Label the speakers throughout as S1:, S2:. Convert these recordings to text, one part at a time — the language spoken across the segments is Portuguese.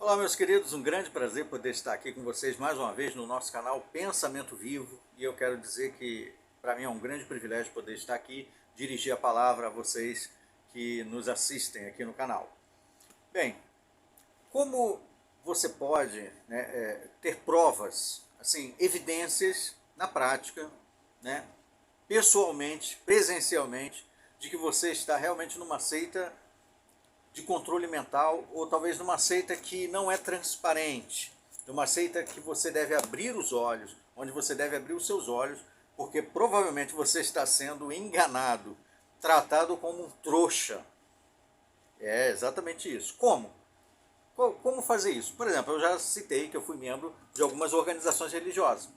S1: Olá, meus queridos, um grande prazer poder estar aqui com vocês mais uma vez no nosso canal Pensamento Vivo. E eu quero dizer que para mim é um grande privilégio poder estar aqui, dirigir a palavra a vocês que nos assistem aqui no canal. Bem, como você pode ter provas, assim, evidências na prática, pessoalmente, presencialmente, de que você está realmente numa seita de controle mental, ou talvez numa seita que não é transparente, numa seita que você deve abrir os olhos, onde você deve abrir os seus olhos, porque provavelmente você está sendo enganado, tratado como um trouxa. É exatamente isso. Como? Como fazer isso? Por exemplo, eu já citei que eu fui membro de algumas organizações religiosas.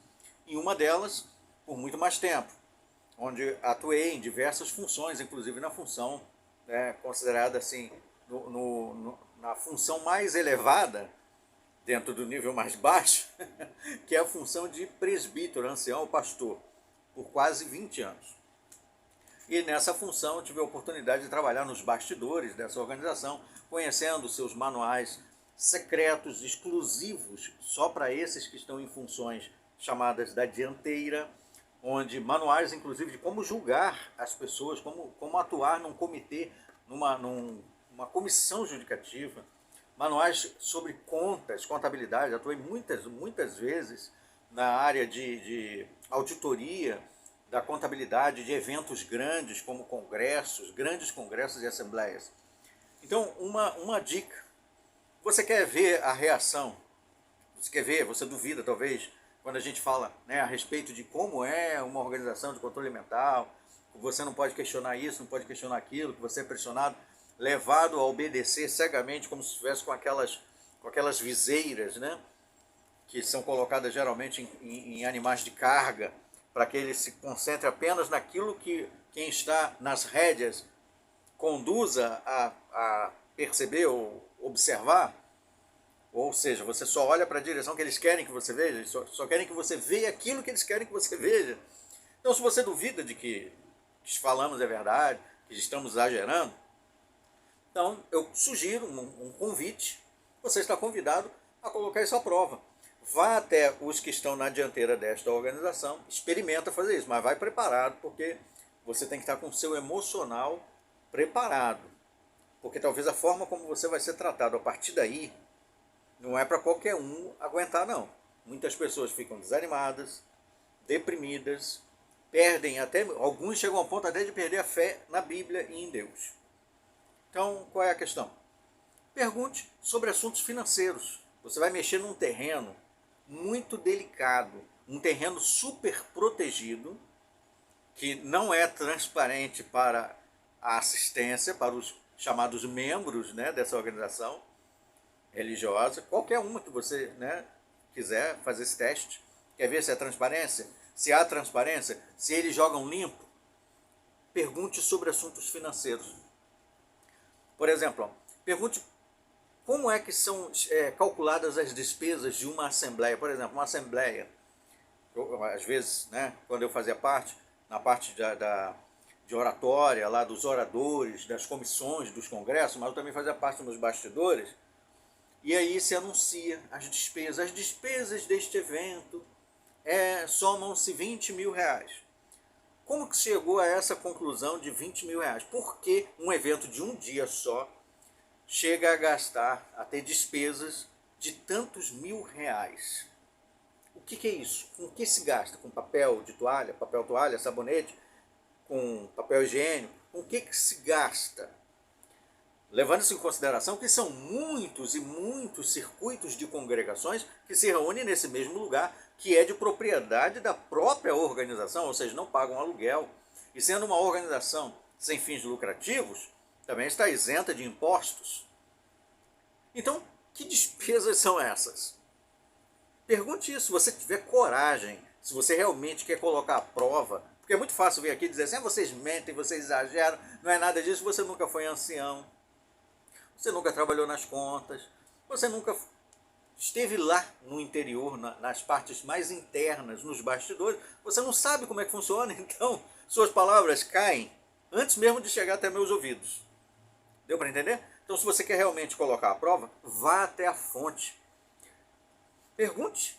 S1: Em uma delas, por muito mais tempo, onde atuei em diversas funções, inclusive na função considerada assim, na função mais elevada, dentro do nível mais baixo, que é a função de presbítero, ancião, pastor, por quase 20 anos. E nessa função eu tive a oportunidade de trabalhar nos bastidores dessa organização, conhecendo seus manuais secretos, exclusivos, só para esses que estão em funções chamadas da dianteira, onde manuais, inclusive, de como julgar as pessoas, como atuar num comitê, numa comissão judicativa, manuais sobre contas, contabilidade. Atuei muitas vezes na área de auditoria da contabilidade de eventos grandes, como grandes congressos e assembleias. Então, uma dica: você quer ver a reação, você duvida talvez, quando a gente fala a respeito de como é uma organização de controle mental, você não pode questionar isso, não pode questionar aquilo, que você é pressionado, levado a obedecer cegamente, como se estivesse com aquelas viseiras, que são colocadas geralmente em animais de carga, para que ele se concentre apenas naquilo que quem está nas rédeas conduza a perceber ou observar. Ou seja, você só olha para a direção que eles querem que você veja, só querem que você veja aquilo que eles querem que você veja. Então, se você duvida de que falamos é verdade, que estamos exagerando, então eu sugiro um convite. Você está convidado a colocar isso à prova. Vá até os que estão na dianteira desta organização, experimenta fazer isso, mas vai preparado, porque você tem que estar com o seu emocional preparado. Porque talvez a forma como você vai ser tratado a partir daí não é para qualquer um aguentar, não. Muitas pessoas ficam desanimadas, deprimidas, perdem até, alguns chegam ao ponto até de perder a fé na Bíblia e em Deus. Então, qual é a questão? Pergunte sobre assuntos financeiros. Você vai mexer num terreno muito delicado, um terreno super protegido, que não é transparente para a assistência, para os chamados membros dessa organização religiosa. Qualquer uma que você quiser fazer esse teste, quer ver se é transparência? Se há transparência, se eles jogam limpo, pergunte sobre assuntos financeiros. Por exemplo, pergunte como é que são calculadas as despesas de uma assembleia. Por exemplo, uma assembleia, às vezes, quando eu fazia parte, na parte de oratória, lá dos oradores, das comissões, dos congressos, mas eu também fazia parte dos bastidores, e aí se anuncia as despesas. As despesas deste evento somam-se 20 mil reais. Como que chegou a essa conclusão de 20 mil reais? Por que um evento de um dia só chega a gastar, a ter despesas de tantos mil reais? O que é isso? Com o que se gasta? Com papel toalha, sabonete, com papel higiênico? Com o que se gasta? Levando-se em consideração que são muitos e muitos circuitos de congregações que se reúnem nesse mesmo lugar, que é de propriedade da própria organização, ou seja, não pagam aluguel. E sendo uma organização sem fins lucrativos, também está isenta de impostos. Então, que despesas são essas? Pergunte isso, se você tiver coragem, se você realmente quer colocar à prova, porque é muito fácil vir aqui e dizer assim, vocês mentem, vocês exageram, não é nada disso, você nunca foi ancião, você nunca trabalhou nas contas, você nunca esteve lá no interior, nas partes mais internas, nos bastidores, você não sabe como é que funciona, então suas palavras caem antes mesmo de chegar até meus ouvidos. Deu para entender? Então, se você quer realmente colocar a prova, vá até a fonte. Pergunte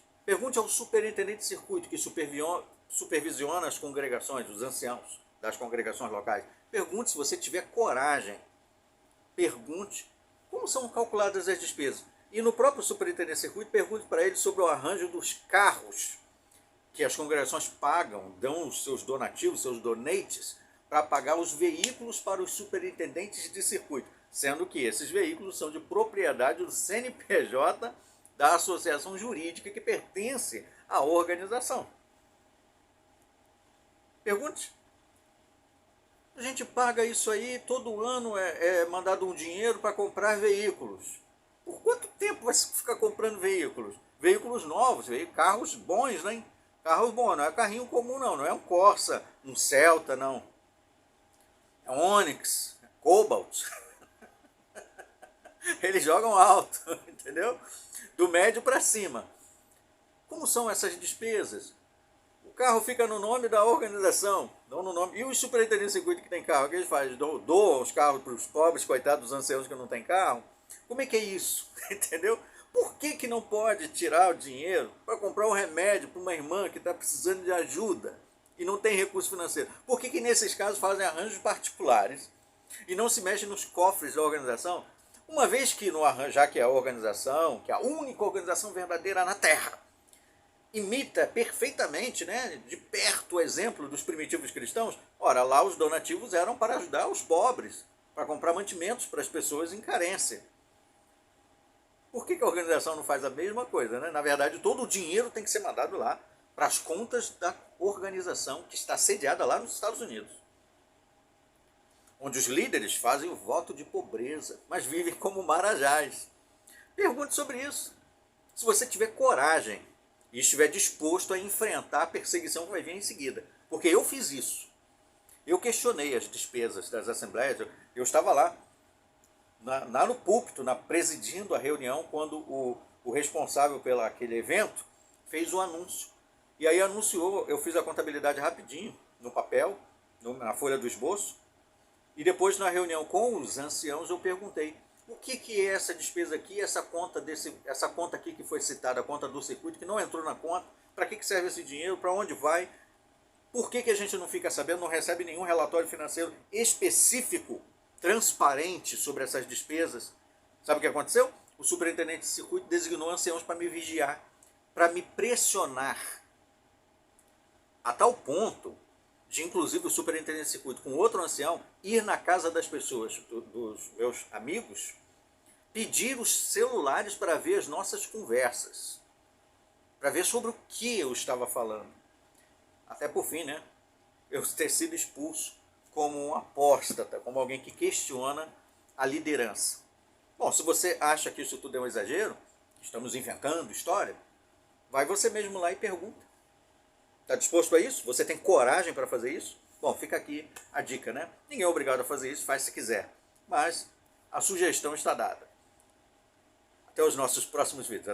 S1: ao superintendente de circuito que supervisiona as congregações, os anciãos das congregações locais. Pergunte se você tiver coragem. Pergunte como são calculadas as despesas. E no próprio superintendente de circuito, pergunte para ele sobre o arranjo dos carros que as congregações pagam, dão os seus donativos, seus donates, para pagar os veículos para os superintendentes de circuito, sendo que esses veículos são de propriedade do CNPJ da associação jurídica que pertence à organização. Pergunte. A gente paga isso aí, todo ano é mandado um dinheiro para comprar veículos. Por quanto tempo vai ficar comprando veículos? Veículos novos, carros bons, né? Carros bons, não é carrinho comum não é um Corsa, um Celta, não. É um Onix, Cobalt. Eles jogam alto, entendeu? Do médio para cima. Como são essas despesas? O carro fica no nome da organização, não no nome. E os superintendentes de circuito que tem carro, o que eles fazem? Doam os carros para os pobres, coitados dos anciãos que não têm carro? Como é que é isso? Entendeu? Por que não pode tirar o dinheiro para comprar um remédio para uma irmã que está precisando de ajuda e não tem recurso financeiro? Por que nesses casos fazem arranjos particulares e não se mexe nos cofres da organização? Uma vez que no arranjo, já que é a organização, que é a única organização verdadeira na Terra, imita perfeitamente, né, de perto o exemplo dos primitivos cristãos, ora, lá os donativos eram para ajudar os pobres, para comprar mantimentos para as pessoas em carência. Por que a organização não faz a mesma coisa, né? Na verdade, todo o dinheiro tem que ser mandado lá para as contas da organização que está sediada lá nos Estados Unidos, onde os líderes fazem o voto de pobreza, mas vivem como marajás. Pergunte sobre isso. Se você tiver coragem e estiver disposto a enfrentar a perseguição que vai vir em seguida. Porque eu fiz isso. Eu questionei as despesas das assembleias. Eu estava lá no púlpito, presidindo a reunião, quando o responsável pelo aquele evento fez o anúncio. E aí anunciou, eu fiz a contabilidade rapidinho, no papel, na folha do esboço, e depois na reunião com os anciãos eu perguntei, o que é essa despesa aqui, essa conta aqui que foi citada, a conta do circuito, que não entrou na conta, para que serve esse dinheiro, para onde vai, por que a gente não fica sabendo, não recebe nenhum relatório financeiro específico, transparente sobre essas despesas? Sabe o que aconteceu? O superintendente de circuito designou anciãos para me vigiar, para me pressionar, a tal ponto de, inclusive, o superintendente de circuito com outro ancião ir na casa das pessoas, dos meus amigos, pedir os celulares para ver as nossas conversas, para ver sobre o que eu estava falando. Até por fim, né, eu ter sido expulso como um apóstata, como alguém que questiona a liderança. Bom, se você acha que isso tudo é um exagero, estamos inventando história, vai você mesmo lá e pergunta. Está disposto a isso? Você tem coragem para fazer isso? Bom, fica aqui a dica, né? Ninguém é obrigado a fazer isso, faz se quiser. Mas a sugestão está dada. Até os nossos próximos vídeos.